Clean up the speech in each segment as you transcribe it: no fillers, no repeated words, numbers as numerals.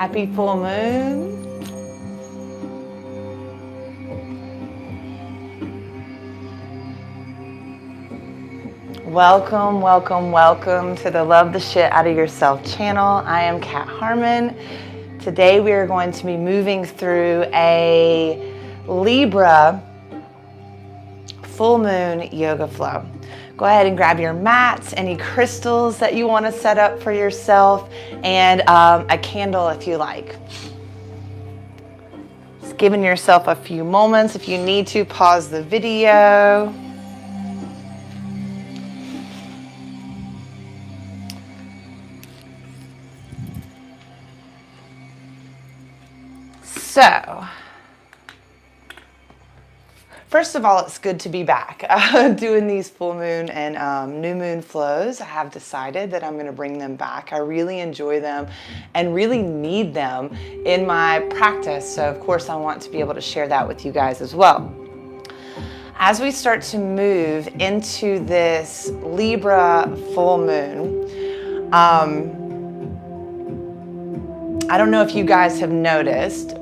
Happy full moon. Welcome, welcome, welcome to the Love the Shit Out of Yourself channel. I am Kat Harmon. Today we are going to be moving through a Libra full moon yoga flow. Go ahead and grab your mats, any crystals that you want to set up for yourself, and a candle if you like. Just giving yourself a few moments. If you need to, pause the video. So, first of all, it's good to be back doing these full moon and new moon flows. I have decided that I'm going to bring them back. I really enjoy them and really need them in my practice. So, of course, I want to be able to share that with you guys as well. As we start to move into this Libra full moon, I don't know if you guys have noticed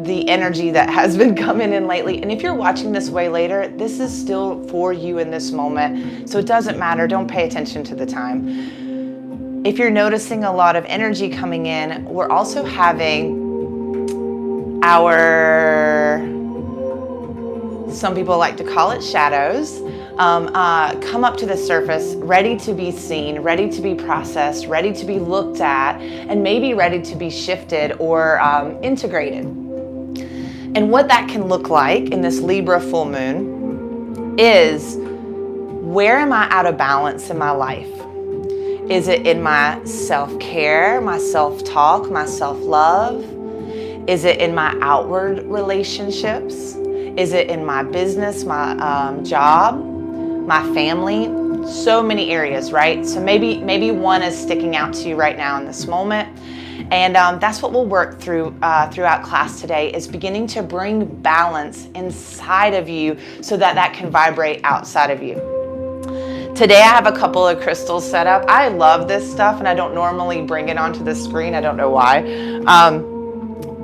the energy that has been coming in lately. And if you're watching this way later, this is still for you in this moment. So it doesn't matter. Don't pay attention to the time. If you're noticing a lot of energy coming in, we're also having our, some people like to call it shadows, come up to the surface, ready to be seen, ready to be processed, ready to be looked at, and maybe ready to be shifted or integrated. And what that can look like in this Libra full moon is, where am I out of balance in my life? Is it in my self-care, my self-talk, my self-love? Is it in my outward relationships? Is it in my business, my job, my family? So many areas, right? So maybe one is sticking out to you right now in this moment. And that's what we'll work through throughout class today, is beginning to bring balance inside of you so that that can vibrate outside of you. Today I have a couple of crystals set up. I love this stuff and I don't normally bring it onto the screen. I don't know why.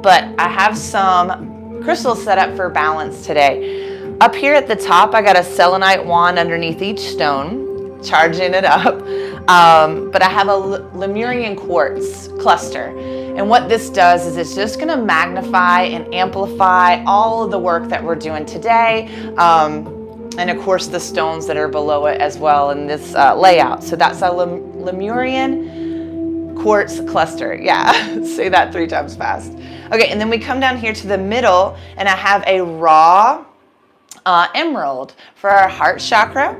But I have some crystals set up for balance today. Up here at the top, I got a selenite wand underneath each stone, charging it up. But I have a Lemurian quartz cluster. And what this does is it's just gonna magnify and amplify all of the work that we're doing today. And of course the stones that are below it as well in this layout. So that's a Lemurian quartz cluster. Yeah, say that 3 times fast. Okay, and then we come down here to the middle and I have a raw emerald for our heart chakra.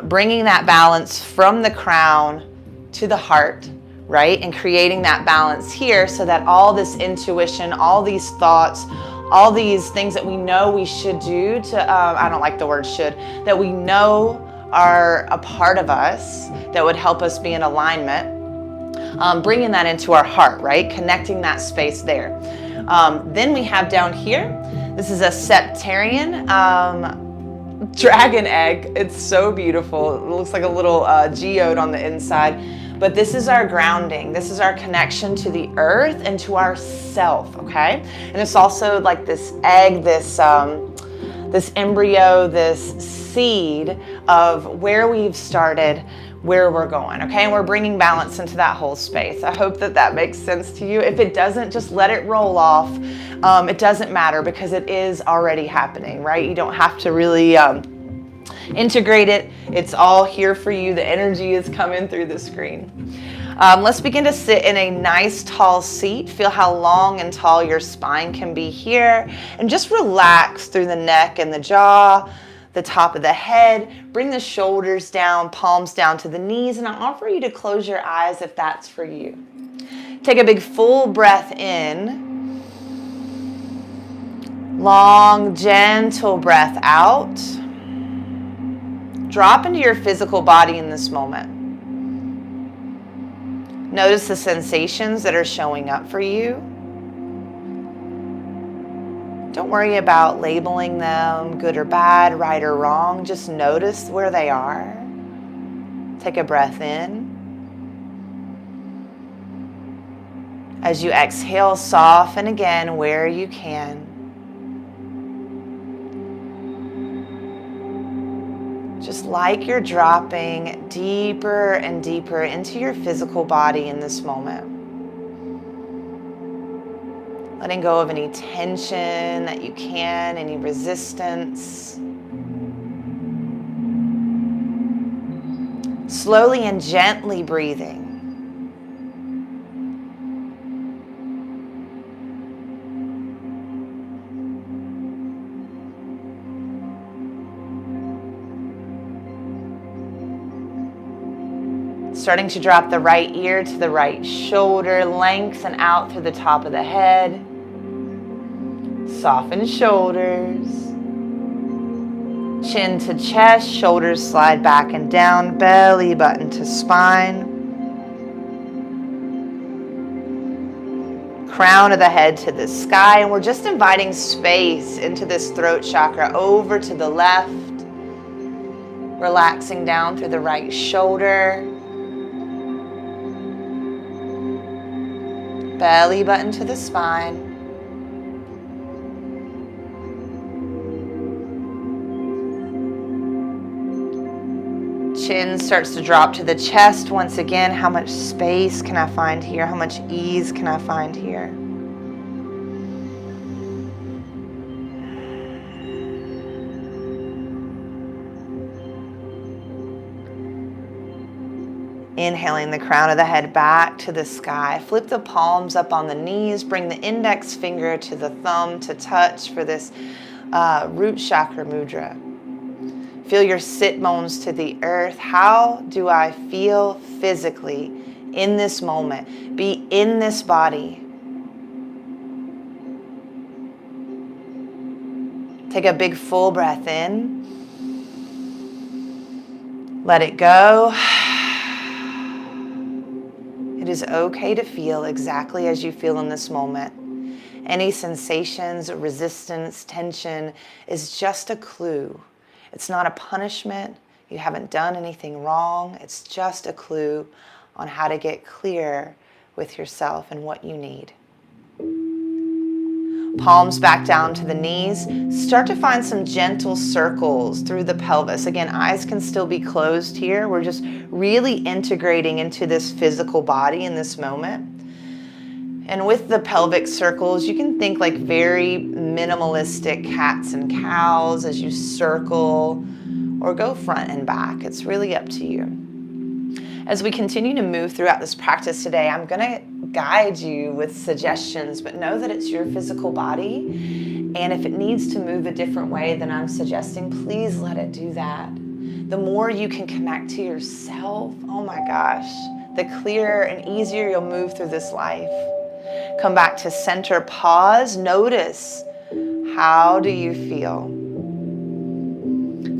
Bringing that balance from the crown to the heart, right? And creating that balance here so that all this intuition, all these thoughts, all these things that we know we should do to, I don't like the word should, that we know are a part of us that would help us be in alignment, bringing that into our heart, right? Connecting that space there. Then we have down here, this is a septarian, dragon egg. It's so beautiful. It looks like a little geode on the inside. But this is our grounding. This is our connection to the earth and to ourself, okay? And it's also like this egg, this embryo, this seed of where we've started, where we're going, okay? And we're bringing balance into that whole space. I hope that that makes sense to you. If it doesn't, just let it roll off. It doesn't matter because it is already happening, right? You don't have to really integrate it. It's all here for you. The energy is coming through the screen. Let's begin to sit in a nice tall seat. Feel how long and tall your spine can be here. And just relax through the neck and the jaw, the top of the head. Bring the shoulders down, palms down to the knees. And I offer you to close your eyes if that's for you. Take a big full breath in. Long, gentle breath out. Drop into your physical body in this moment. Notice the sensations that are showing up for you. Don't worry about labeling them good or bad, right or wrong. Just notice where they are. Take a breath in. As you exhale, soften again where you can. Just like you're dropping deeper and deeper into your physical body in this moment. Letting go of any tension that you can, any resistance. Slowly and gently breathing. Starting to drop the right ear to the right shoulder, lengthen out through the top of the head. Soften shoulders. Chin to chest, shoulders slide back and down, belly button to spine. Crown of the head to the sky, and we're just inviting space into this throat chakra over to the left. Relaxing down through the right shoulder. Belly button to the spine. Chin starts to drop to the chest once again. How much space can I find here? How much ease can I find here? Inhaling the crown of the head back to the sky. Flip the palms up on the knees. Bring the index finger to the thumb to touch for this root chakra mudra. Feel your sit bones to the earth. How do I feel physically in this moment? Be in this body. Take a big full breath in. Let it go. It is okay to feel exactly as you feel in this moment. Any sensations, resistance, tension is just a clue. It's not a punishment. You haven't done anything wrong. It's just a clue on how to get clear with yourself and what you need. Palms back down to the knees. Start to find some gentle circles through the pelvis. Again, eyes can still be closed here. We're just really integrating into this physical body in this moment. And with the pelvic circles, you can think like very minimalistic cats and cows as you circle, or go front and back. It's really up to you. As we continue to move throughout this practice today, I'm going to guide you with suggestions, but know that it's your physical body. And if it needs to move a different way than I'm suggesting, please let it do that. The more you can connect to yourself, oh my gosh, the clearer and easier you'll move through this life. Come back to center, pause, notice, how do you feel?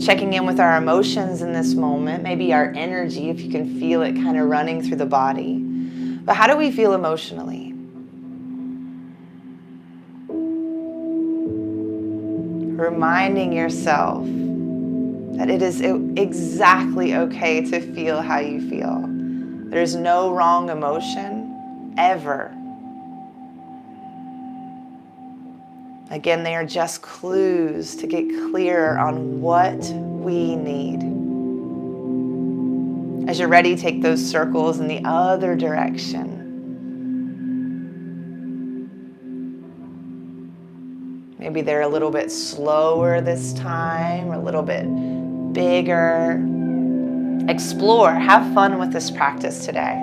Checking in with our emotions in this moment, maybe our energy, if you can feel it kind of running through the body. But how do we feel emotionally? Reminding yourself that it is exactly okay to feel how you feel. There's no wrong emotion, ever. Again, they are just clues to get clearer on what we need. As you're ready, take those circles in the other direction. Maybe they're a little bit slower this time, or a little bit bigger. Explore, have fun with this practice today.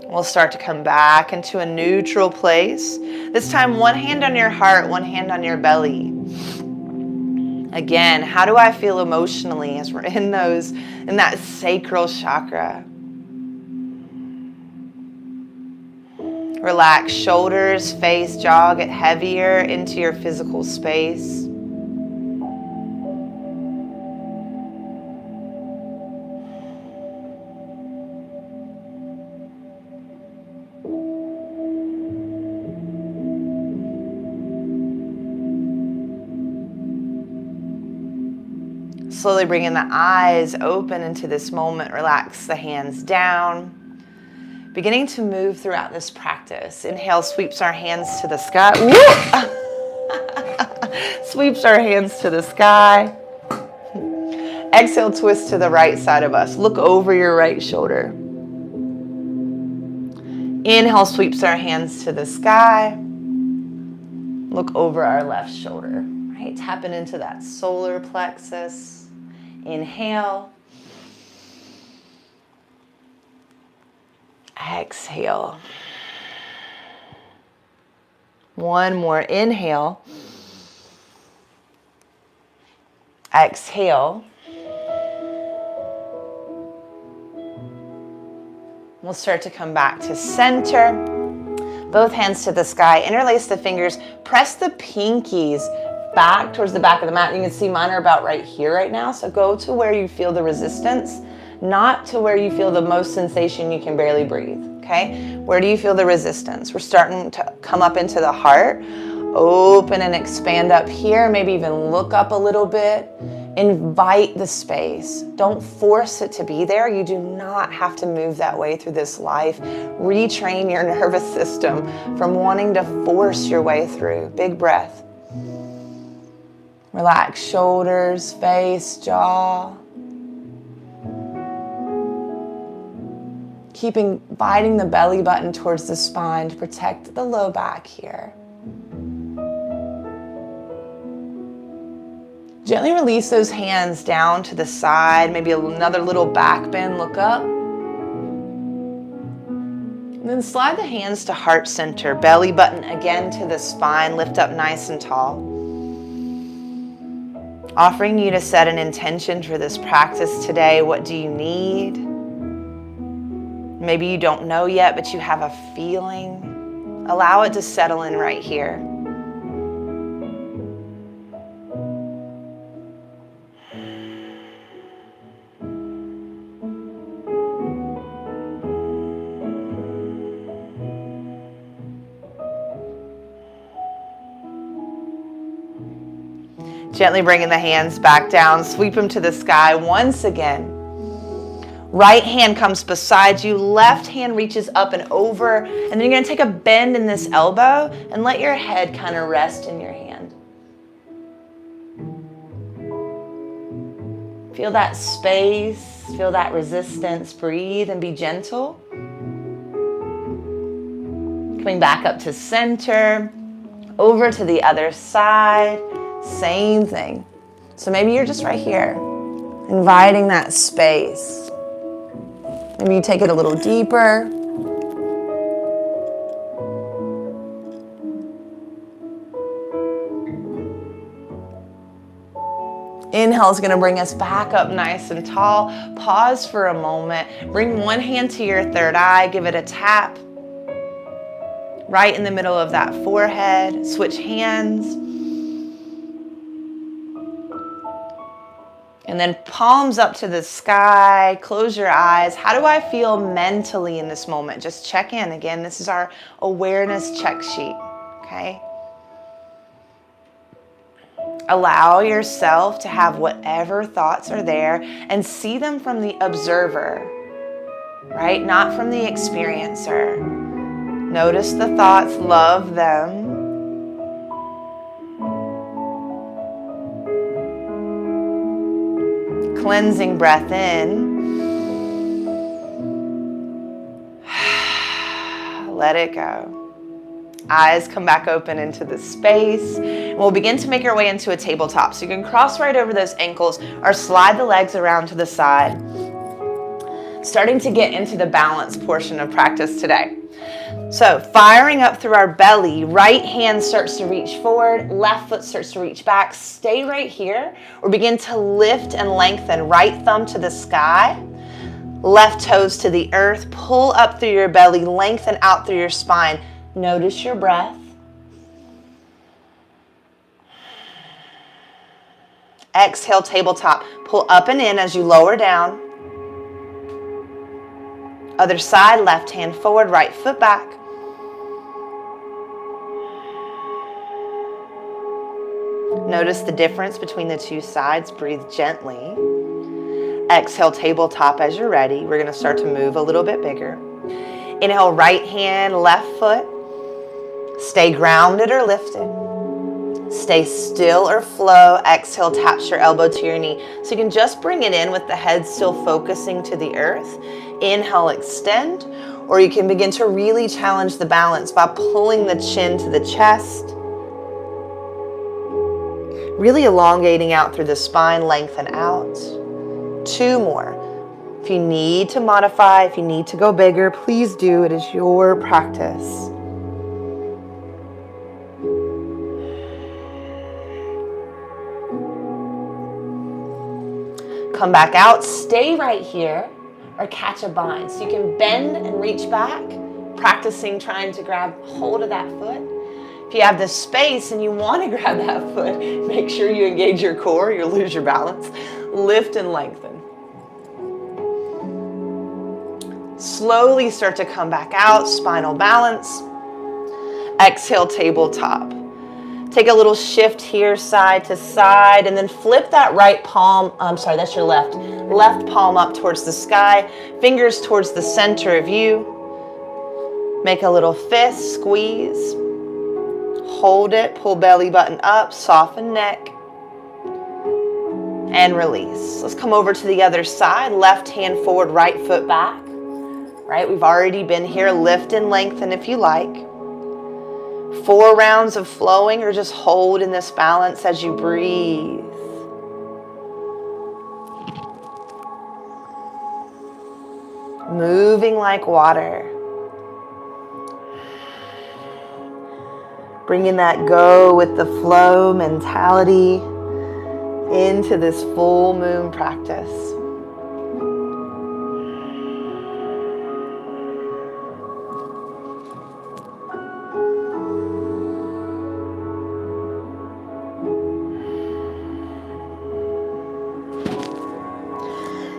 We'll start to come back into a neutral place. This time, one hand on your heart, one hand on your belly. Again, how do I feel emotionally as we're in that sacral chakra? Relax shoulders, face, jaw, get heavier into your physical space. Slowly bringing the eyes open into this moment. Relax the hands down. Beginning to move throughout this practice. Inhale, sweeps our hands to the sky. Sweeps our hands to the sky. Exhale, twist to the right side of us. Look over your right shoulder. Inhale, sweeps our hands to the sky. Look over our left shoulder. Right? Tapping into that solar plexus. Inhale. Exhale. One more inhale. Exhale. We'll start to come back to center. Both hands to the sky. Interlace the fingers. Press the pinkies back towards the back of the mat. You can see mine are about right here right now. So go to where you feel the resistance, not to where you feel the most sensation you can barely breathe. Okay? Where do you feel the resistance? We're starting to come up into the heart. Open and expand up here. Maybe even look up a little bit. Invite the space. Don't force it to be there. You do not have to move that way through this life. Retrain your nervous system from wanting to force your way through. Big breath. Relax shoulders, face, jaw. Keep inviting the belly button towards the spine to protect the low back here. Gently release those hands down to the side, maybe another little back bend, look up. And then slide the hands to heart center, belly button again to the spine, lift up nice and tall. Offering you to set an intention for this practice today. What do you need? Maybe you don't know yet, but you have a feeling. Allow it to settle in right here. Gently bringing the hands back down, sweep them to the sky once again. Right hand comes beside you, left hand reaches up and over, and then you're going to take a bend in this elbow and let your head kind of rest in your hand. Feel that space, feel that resistance, breathe and be gentle. Coming back up to center, over to the other side. Same thing. So maybe you're just right here, inviting that space. Maybe you take it a little deeper. Inhale is going to bring us back up nice and tall. Pause for a moment. Bring one hand to your third eye. Give it a tap. Right in the middle of that forehead. Switch hands. And then palms up to the sky, close your eyes. How do I feel mentally in this moment? Just check in. Again, this is our awareness check sheet, okay? Allow yourself to have whatever thoughts are there and see them from the observer, right? Not from the experiencer. Notice the thoughts, love them. Cleansing breath in. Let it go. Eyes come back open into the space. We'll begin to make our way into a tabletop. So you can cross right over those ankles or slide the legs around to the side. Starting to get into the balance portion of practice today. So firing up through our belly, right hand starts to reach forward, left foot starts to reach back. Stay right here or begin to lift and lengthen. Right thumb to the sky, left toes to the earth. Pull up through your belly, lengthen out through your spine. Notice your breath. Exhale, tabletop. Pull up and in as you lower down. Other side, left hand forward, right foot back. Notice the difference between the two sides. Breathe gently. Exhale, tabletop as you're ready. We're going to start to move a little bit bigger. Inhale, right hand, left foot. Stay grounded or lifted. Stay still or flow. Exhale, tap your elbow to your knee. So you can just bring it in with the head still focusing to the earth. Inhale, extend. Or you can begin to really challenge the balance by pulling the chin to the chest. Really elongating out through the spine, lengthen out. 2 more. If you need to modify, if you need to go bigger, please do. It is your practice. Come back out, stay right here, or catch a bind. So you can bend and reach back, practicing trying to grab hold of that foot. If you have the space and you want to grab that foot, make sure you engage your core, you'll lose your balance. Lift and lengthen. Slowly start to come back out, spinal balance. Exhale, tabletop. Take a little shift here, side to side, and then flip that right palm, that's your left palm up towards the sky, fingers towards the center of you. Make a little fist, squeeze. Hold it, pull belly button up, soften neck, and release. Let's come over to the other side. Left hand forward, right foot back. Right, we've already been here. Lift and lengthen if you like. 4 rounds of flowing, or just hold in this balance as you breathe. Moving like water. Bringing that go with the flow mentality into this full moon practice.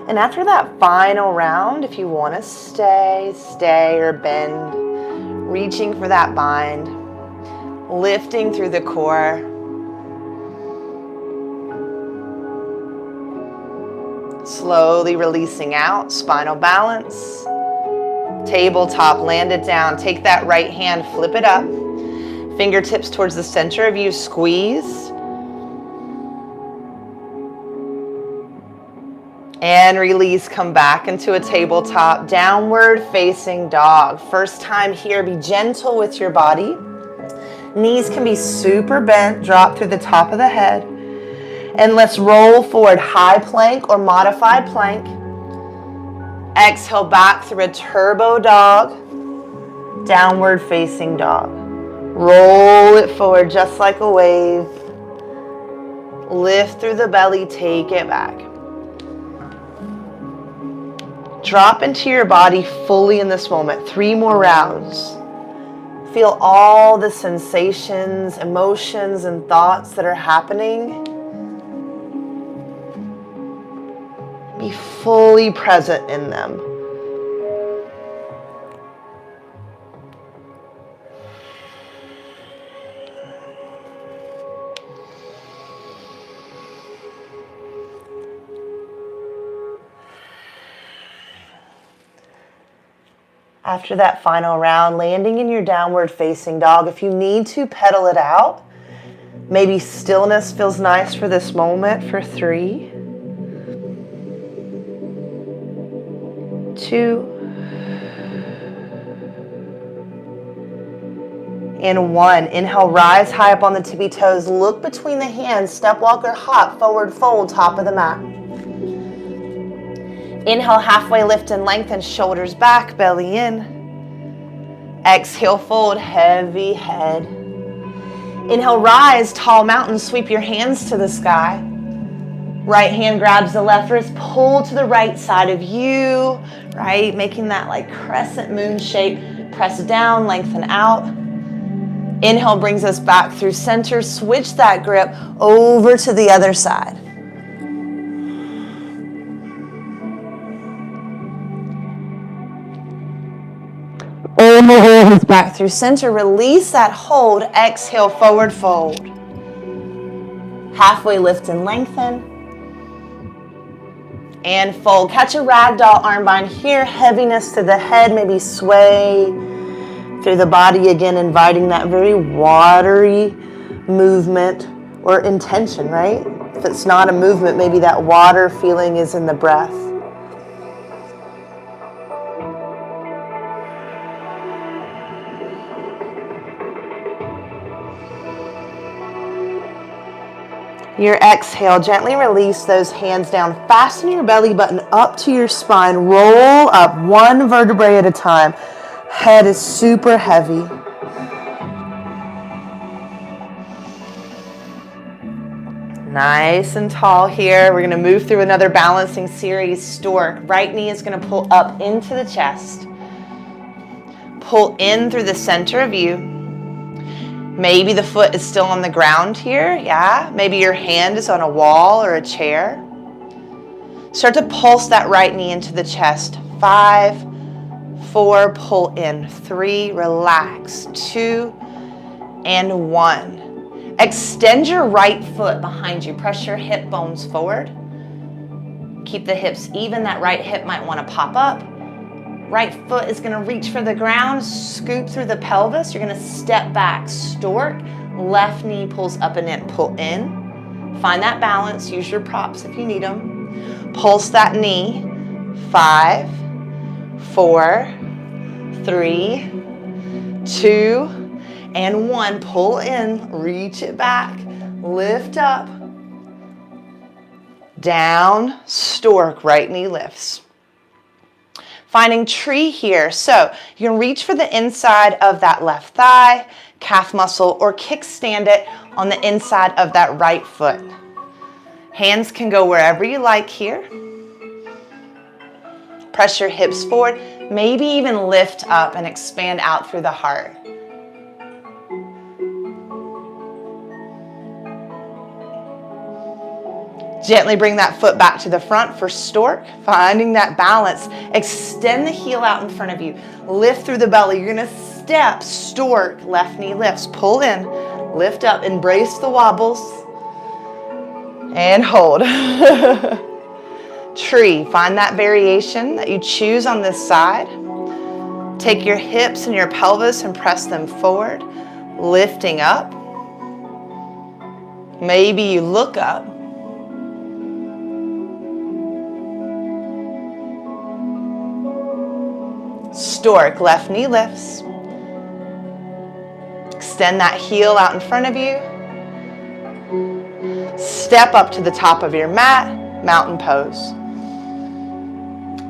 And after that final round, if you want to stay or bend, reaching for that bind, lifting through the core. Slowly releasing out, spinal balance. Tabletop, land it down. Take that right hand, flip it up. Fingertips towards the center of you, squeeze. And release, come back into a tabletop, downward facing dog. First time here, be gentle with your body. Knees can be super bent, drop through the top of the head. And let's roll forward, high plank or modified plank. Exhale back through a turbo dog, downward facing dog. Roll it forward just like a wave. Lift through the belly, take it back. Drop into your body fully in this moment. 3 more rounds. Feel all the sensations, emotions, and thoughts that are happening. Be fully present in them. After that final round, landing in your downward facing dog. If you need to, pedal it out. Maybe stillness feels nice for this moment for 3, 2, and 1. Inhale, rise high up on the tippy toes. Look between the hands, step, walk, or hop, forward fold, top of the mat. Inhale, halfway lift and lengthen, shoulders back, belly in. Exhale, fold, heavy head. Inhale, rise, tall mountain, sweep your hands to the sky. Right hand grabs the left wrist, pull to the right side of you, right? Making that like crescent moon shape. Press down, lengthen out. Inhale brings us back through center. Switch that grip over to the other side. Inhale, back through center. Release that hold. Exhale, forward fold. Halfway lift and lengthen. And fold. Catch a ragdoll arm bind here. Heaviness to the head. Maybe sway through the body again, inviting that very watery movement or intention, right? If it's not a movement, maybe that water feeling is in the breath. Your exhale, gently release those hands down. Fasten your belly button up to your spine. Roll up one vertebrae at a time. Head is super heavy. Nice and tall here. We're going to move through another balancing series. Stork. Right knee is going to pull up into the chest. Pull in through the center of you. Maybe the foot is still on the ground here, yeah. Maybe your hand is on a wall or a chair. Start to pulse that right knee into the chest. 5, 4, pull in. 3, relax. 2, and 1. Extend your right foot behind you. Press your hip bones forward. Keep the hips even. That right hip might want to pop up. Right foot is going to reach for the ground, scoop through the pelvis. You're going to step back, stork. Left knee pulls up and in, pull in. Find that balance. Use your props if you need them. Pulse that knee. 5, 4, 3, 2, and 1. Pull in, reach it back, lift up, down, stork, right knee lifts. Finding tree here. So you can reach for the inside of that left thigh, calf muscle, or kickstand it on the inside of that right foot. Hands can go wherever you like here. Press your hips forward. Maybe even lift up and expand out through the heart. Gently bring that foot back to the front for stork, finding that balance. Extend the heel out in front of you. Lift through the belly. You're going to step, stork, left knee lifts. Pull in, lift up, embrace the wobbles, and hold. Tree, find that variation that you choose on this side. Take your hips and your pelvis and press them forward, lifting up. Maybe you look up. Stork, left knee lifts. Extend that heel out in front of you. Step up to the top of your mat, mountain pose.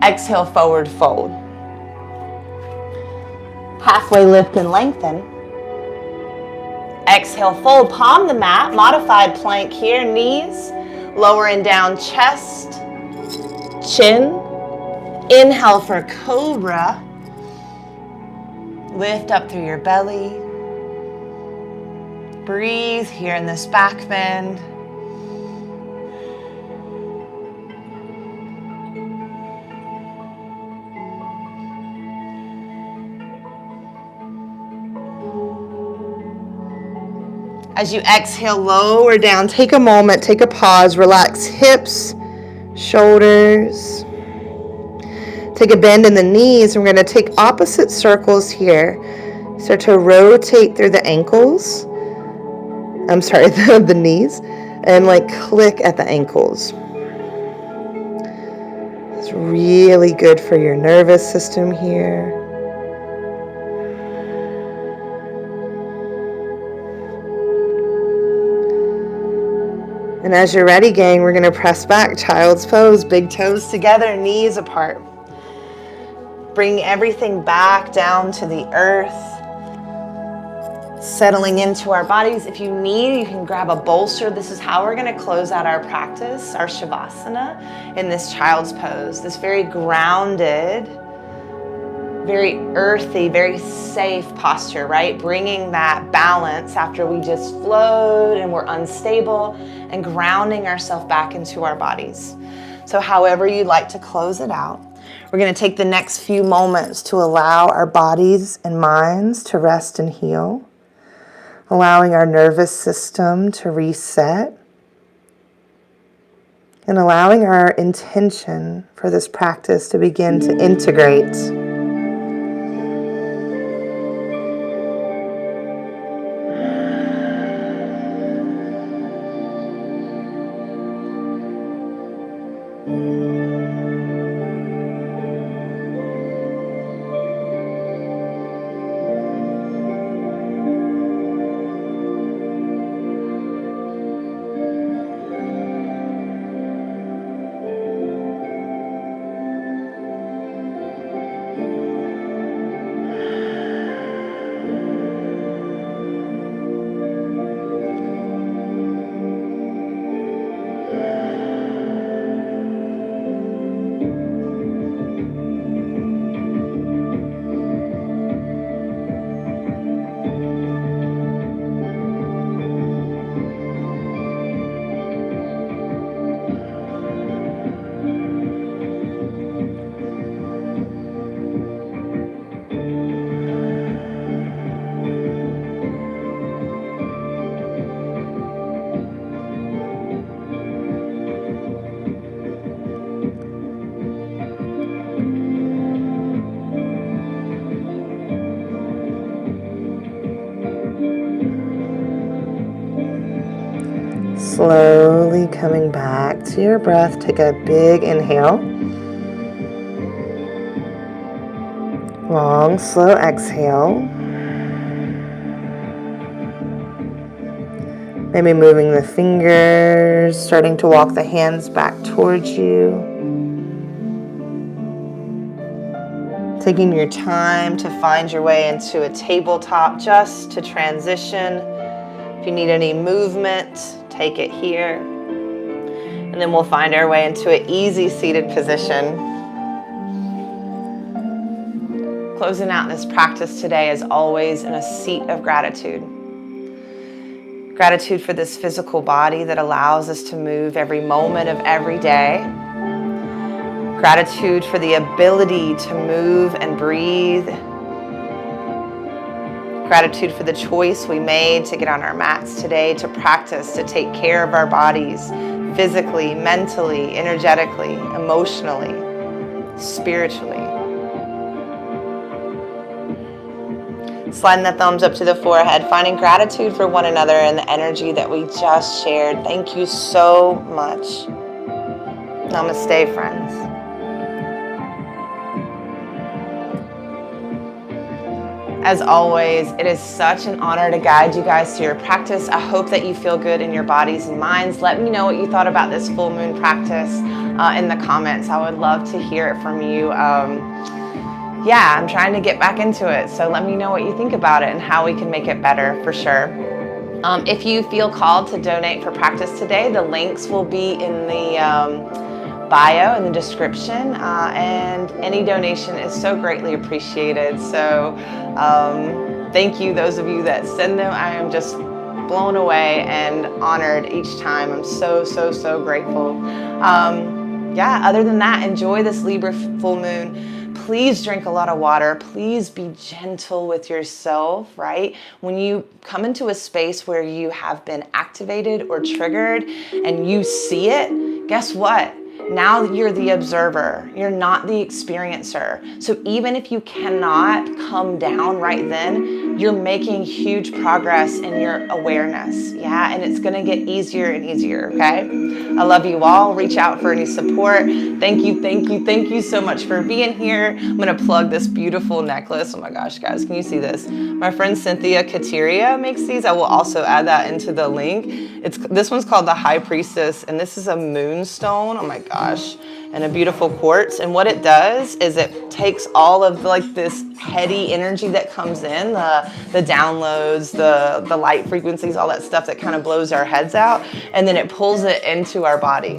Exhale, forward fold. Halfway lift and lengthen. Exhale, fold, palm the mat, modified plank here, knees, lower and down, chest, chin. Inhale for cobra. Lift up through your belly. Breathe here in this back bend. As you exhale, lower down. Take a moment, take a pause, relax hips, shoulders. Take a bend in the knees. We're going to take opposite circles here. Start to rotate through the ankles. The knees. And like click at the ankles. It's really good for your nervous system here. And as you're ready, gang, we're going to press back, child's pose, big toes together, knees apart. Bring everything back down to the earth, settling into our bodies. If you need, you can grab a bolster. This is how we're going to close out our practice, our Shavasana, in this child's pose. This very grounded, very earthy, very safe posture, right? Bringing that balance after we just flowed and we're unstable, and grounding ourselves back into our bodies. So however you'd like to close it out. We're going to take the next few moments to allow our bodies and minds to rest and heal, allowing our nervous system to reset. And allowing our intention for this practice to begin to integrate. Slowly coming back to your breath. Take a big inhale. Long, slow exhale. Maybe moving the fingers, starting to walk the hands back towards you. Taking your time to find your way into a tabletop just to transition. If you need any movement, take it here. And then we'll find our way into an easy seated position. Closing out this practice today, as always, in a seat of gratitude. Gratitude for this physical body that allows us to move every moment of every day. Gratitude for the ability to move and breathe. Gratitude for the choice we made to get on our mats today, to practice, to take care of our bodies physically, mentally, energetically, emotionally, spiritually. Sliding the thumbs up to the forehead, finding gratitude for one another and the energy that we just shared. Thank you so much. Namaste, friends. As always, it is such an honor to guide you guys through your practice. I hope that you feel good in your bodies and minds. Let me know what you thought about this full moon practice in the comments. I would love to hear it from you. Yeah, I'm trying to get back into it. So let me know what you think about it and how we can make it better for sure. If you feel called to donate for practice today, the links will be in the bio in the description, and any donation is so greatly appreciated. So thank you, those of you that send them. I am just blown away and honored each time. I'm so grateful. Yeah, other than that, enjoy this Libra full moon. Please drink a lot of water. Please be gentle with yourself, right? When you come into a space where you have been activated or triggered and you see it, guess what? Now you're the observer. You're not the experiencer. So even if you cannot come down right then, you're making huge progress in your awareness. Yeah, and it's gonna get easier and easier, okay? I love you all. Reach out for any support. Thank you so much for being here. I'm gonna plug this beautiful necklace. Oh my gosh, guys, can you see this? My friend Cynthia Kateria makes these. I will also add that into the link. This one's called the High Priestess, and this is a moonstone. Oh my gosh. And a beautiful quartz. And what it does is it takes all of like this heady energy that comes in, the downloads, the light frequencies, all that stuff that kind of blows our heads out, and then it pulls it into our body.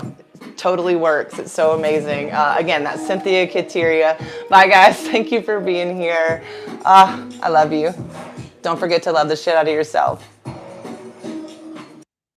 Totally works. It's so amazing. Again, that's Cynthia Kateria. Bye guys. Thank you for being here. I love you. Don't forget to love the shit out of yourself.